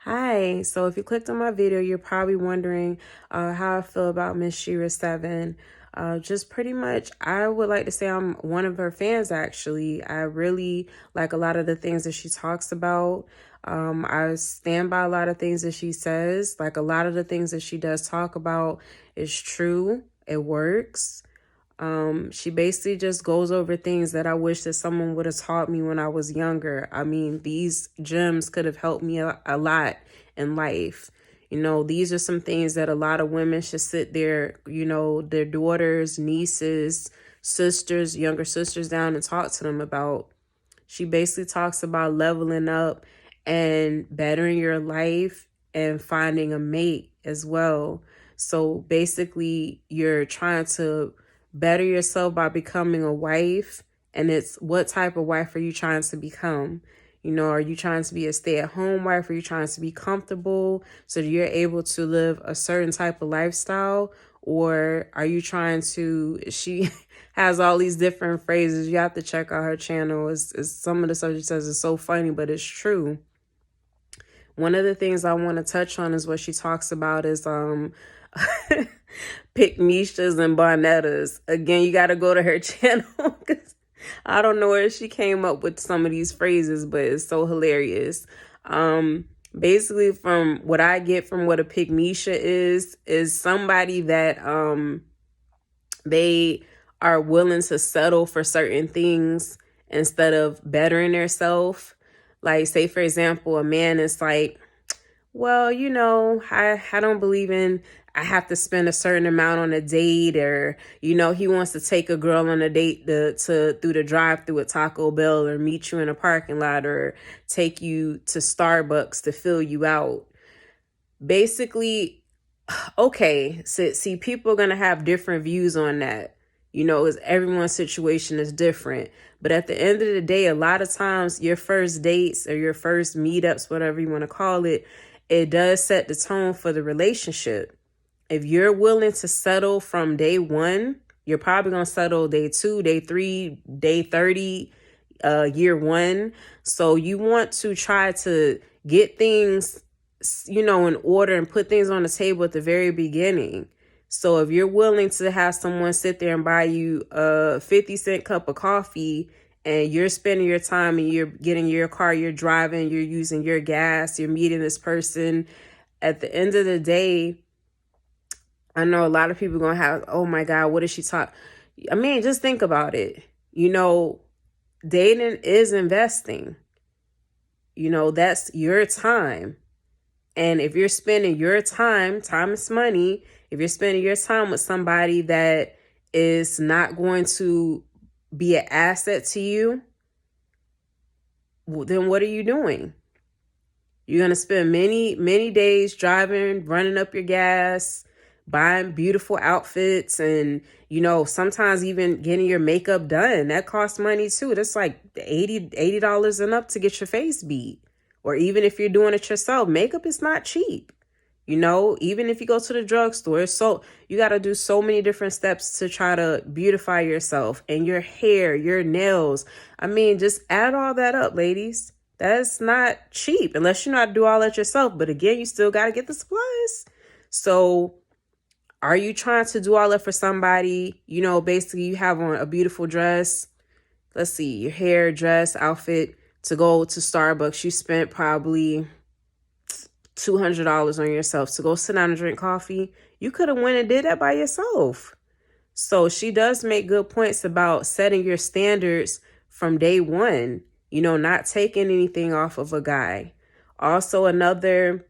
Hi, so if you clicked on my video, you're probably wondering how I feel about Miss SheRaSeven. Just pretty much, I would like to say I'm one of her fans, actually. I really like a lot of the things that she talks about. I stand by a lot of things that she says. Like a lot of the things that she does talk about is true. It works. She basically just goes over things that I wish that someone would have taught me when I was younger. I mean, these gems could have helped me a lot in life. These are some things that a lot of women should sit there, their daughters, nieces, sisters, younger sisters down and talk to them about. She basically talks about leveling up and bettering your life and finding a mate as well. So basically, you're trying to better yourself by becoming a wife. And it's what type of wife are you trying to become? Are you trying to be a stay-at-home wife? Are you trying to be comfortable so that you're able to live a certain type of lifestyle? Or are you trying to, she has all these different phrases. You have to check out her channel. It's some of the stuff she says is so funny, but it's true. One of the things I want to touch on is what she talks about is pick Mishas and Barnettas. Again, you got to go to her channel because I don't know where she came up with some of these phrases, but it's so hilarious. Basically, from what I get from what a pygmisha is somebody that they are willing to settle for certain things instead of bettering themselves. Like, say, for example, a man is like, well, I don't believe in I have to spend a certain amount on a date, or, he wants to take a girl on a date through the drive-through at Taco Bell, or meet you in a parking lot, or take you to Starbucks to fill you out. Basically, okay, so, see, people are going to have different views on that. As everyone's situation is different. But at the end of the day, a lot of times your first dates or your first meetups, whatever you want to call it, it does set the tone for the relationship. If you're willing to settle from day one, you're probably going to settle day 2, day 3, day 30, year 1. So you want to try to get things, in order and put things on the table at the very beginning. So if you're willing to have someone sit there and buy you a 50-cent cup of coffee, and you're spending your time and you're getting your car, you're driving, you're using your gas, you're meeting this person, at the end of the day, I know a lot of people are going to have, oh my God, what is she talking? I mean, just think about it. Dating is investing. That's your time. And if you're spending your time is money. If you're spending your time with somebody that is not going to be an asset to you, then what are you doing? You're going to spend many, many days driving, running up your gas, buying beautiful outfits, and, sometimes even getting your makeup done. That costs money too. That's like $80 and up to get your face beat. Or even if you're doing it yourself, makeup is not cheap. Even if you go to the drugstore, so you got to do so many different steps to try to beautify yourself and your hair, your nails. I mean, just add all that up, ladies. That's not cheap unless you know how to do all that yourself. But again, you still got to get the supplies. So are you trying to do all that for somebody? Basically you have on a beautiful dress. Let's see, your hair, dress, outfit to go to Starbucks. You spent probably $200 on yourself to go sit down and drink coffee. You could have went and did that by yourself. So she does make good points about setting your standards from day one, not taking anything off of a guy. Also, another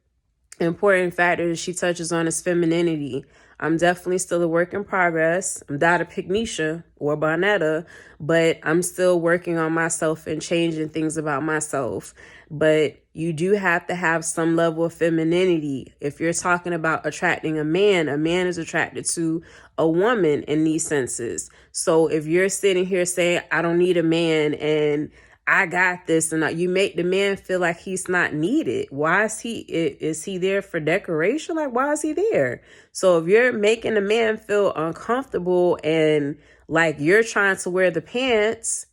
important factor that she touches on is femininity. I'm definitely still a work in progress. I'm not a pygmisha or Barnetta, but I'm still working on myself and changing things about myself. But you do have to have some level of femininity. If you're talking about attracting a man is attracted to a woman in these senses. So if you're sitting here saying, I don't need a man and I got this, and you make the man feel like he's not needed. Why is he there for decoration? Like, why is he there? So if you're making the man feel uncomfortable and like you're trying to wear the pants,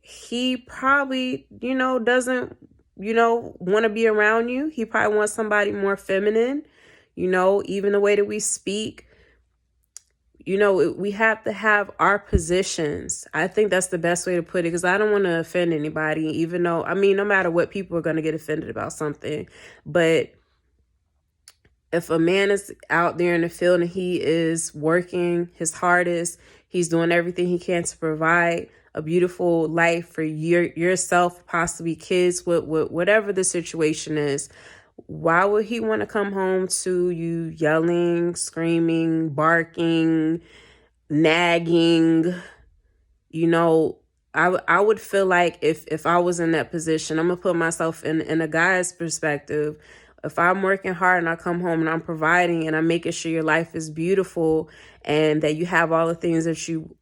he probably, doesn't, want to be around you. He probably wants somebody more feminine, even the way that we speak. We have to have our positions. I think that's the best way to put it, because I don't want to offend anybody, even though, no matter what, people are going to get offended about something. But if a man is out there in the field and he is working his hardest, he's doing everything he can to provide a beautiful life for yourself, possibly kids, whatever the situation is, why would he want to come home to you yelling, screaming, barking, nagging? I would feel like if I was in that position, I'm gonna put myself in a guy's perspective. If I'm working hard and I come home and I'm providing and I'm making sure your life is beautiful and that you have all the things that you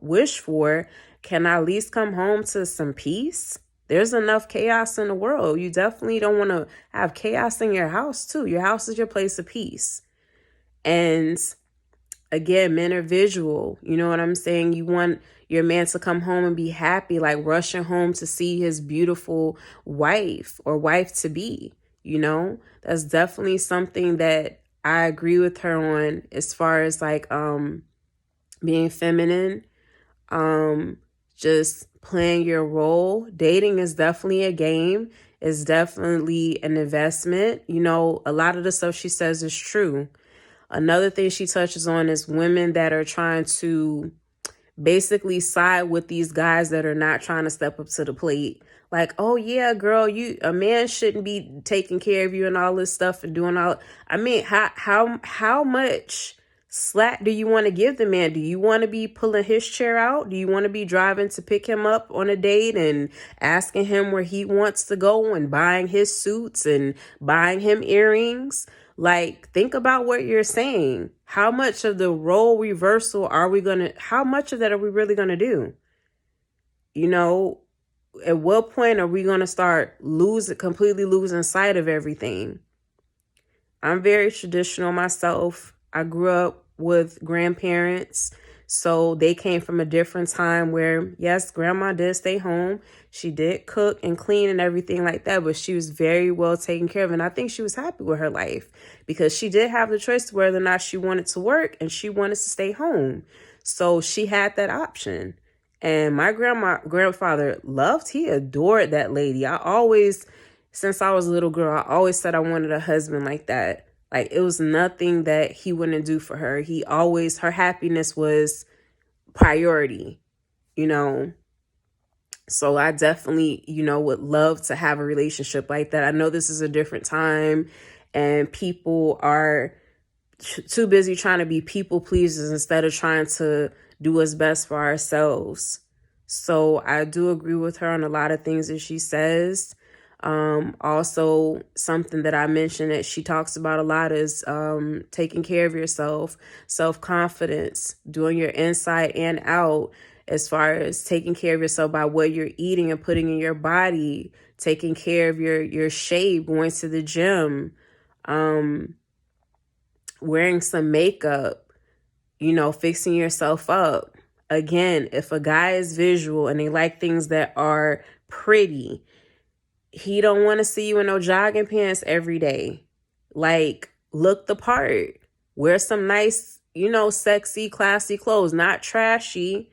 wish for, can I at least come home to some peace? There's enough chaos in the world. You definitely don't want to have chaos in your house too. Your house is your place of peace. And again, men are visual. You know what I'm saying? You want your man to come home and be happy, like rushing home to see his beautiful wife or wife to be. That's definitely something that I agree with her on, as far as like being feminine, just playing your role. Dating is definitely a game. It's definitely an investment. A lot of the stuff she says is true. Another thing she touches on is women that are trying to basically side with these guys that are not trying to step up to the plate. Like, oh yeah, girl, a man shouldn't be taking care of you and all this stuff and doing all. How much slack do you want to give the man? Do you want to be pulling his chair out? Do you want to be driving to pick him up on a date and asking him where he wants to go and buying his suits and buying him earrings? Like, think about what you're saying. How much of the role reversal how much of that are we really going to do? At what point are we going to start completely losing sight of everything? I'm very traditional myself. I grew up with grandparents, so they came from a different time where, yes, grandma did stay home. She did cook and clean and everything like that, but she was very well taken care of. And I think she was happy with her life because she did have the choice whether or not she wanted to work and she wanted to stay home. So she had that option. And my grandfather he adored that lady. Since I was a little girl, I always said I wanted a husband like that. Like, it was nothing that he wouldn't do for her. Her happiness was priority, So I definitely, would love to have a relationship like that. I know this is a different time and people are too busy trying to be people pleasers instead of trying to do what's best for ourselves. So I do agree with her on a lot of things that she says. Also, something that I mentioned that she talks about a lot is taking care of yourself, self-confidence, doing your inside and out, as far as taking care of yourself by what you're eating and putting in your body, taking care of your shape, going to the gym, wearing some makeup, fixing yourself up. Again, if a guy is visual and they like things that are pretty, he don't want to see you in no jogging pants every day. Like, look the part. Wear some nice, sexy, classy clothes, not trashy,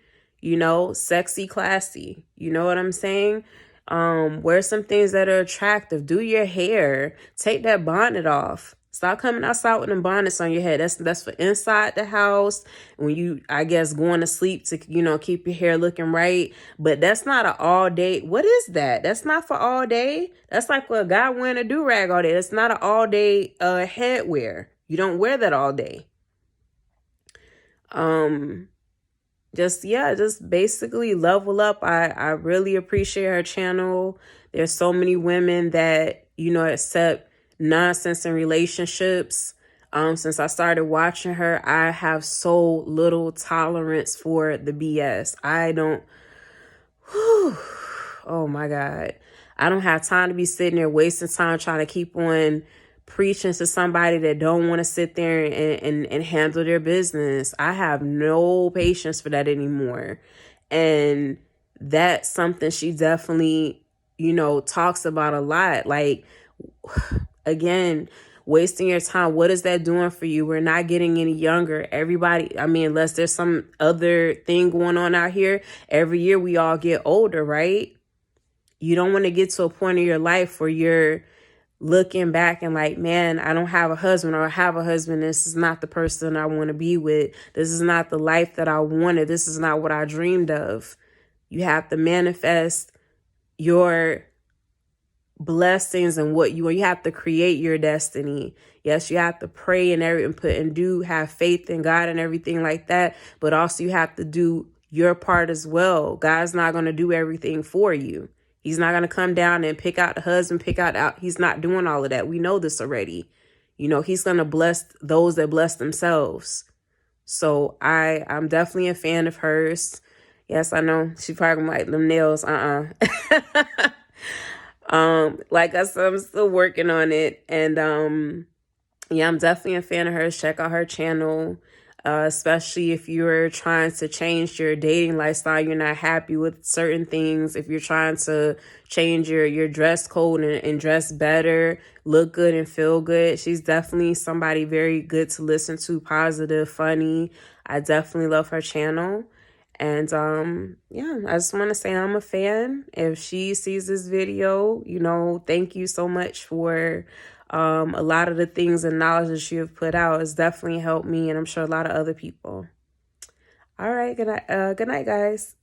sexy, classy. You know what I'm saying? Wear some things that are attractive. Do your hair. Take that bonnet off. Stop coming outside with them bonnets on your head. That's for inside the house. When you, I guess, going to sleep to, keep your hair looking right. But that's not an all day. What is that? That's not for all day. That's like for a guy wearing a do-rag all day. That's not an all day head wear. You don't wear that all day. Just basically level up. I really appreciate her channel. There's so many women that, accept nonsense in relationships. Since I started watching her, I have so little tolerance for the BS. Oh my God. I don't have time to be sitting there wasting time trying to keep on preaching to somebody that don't want to sit there and handle their business. I have no patience for that anymore. And that's something she definitely you know, talks about a lot. Like, again, wasting your time. What is that doing for you? We're not getting any younger. Everybody, I mean, unless there's some other thing going on out here, every year we all get older, right? You don't want to get to a point in your life where you're looking back and like, man, I don't have a husband, or I have a husband. This is not the person I want to be with. This is not the life that I wanted. This is not what I dreamed of. You have to manifest your blessings and what you have to create your destiny. Yes, you have to pray and have faith in God and everything like that, but also you have to do your part as well. God's not going to do everything for you. He's not going to come down and pick out the husband, he's not doing all of that. We know this already. You know, he's going to bless those that bless themselves. So I'm definitely a fan of hers. Yes, I know she probably like them nails. Like I said, I'm still working on it. And yeah, I'm definitely a fan of hers. Check out her channel. Especially if you're trying to change your dating lifestyle, you're not happy with certain things. If you're trying to change your dress code and dress better, look good and feel good, she's definitely somebody very good to listen to, positive, funny. I definitely love her channel. And yeah, I just want to say I'm a fan. If she sees this video, you know, thank you so much for a lot of the things and knowledge that you have put out. Has definitely helped me, and I'm sure a lot of other people. All right, good night, guys.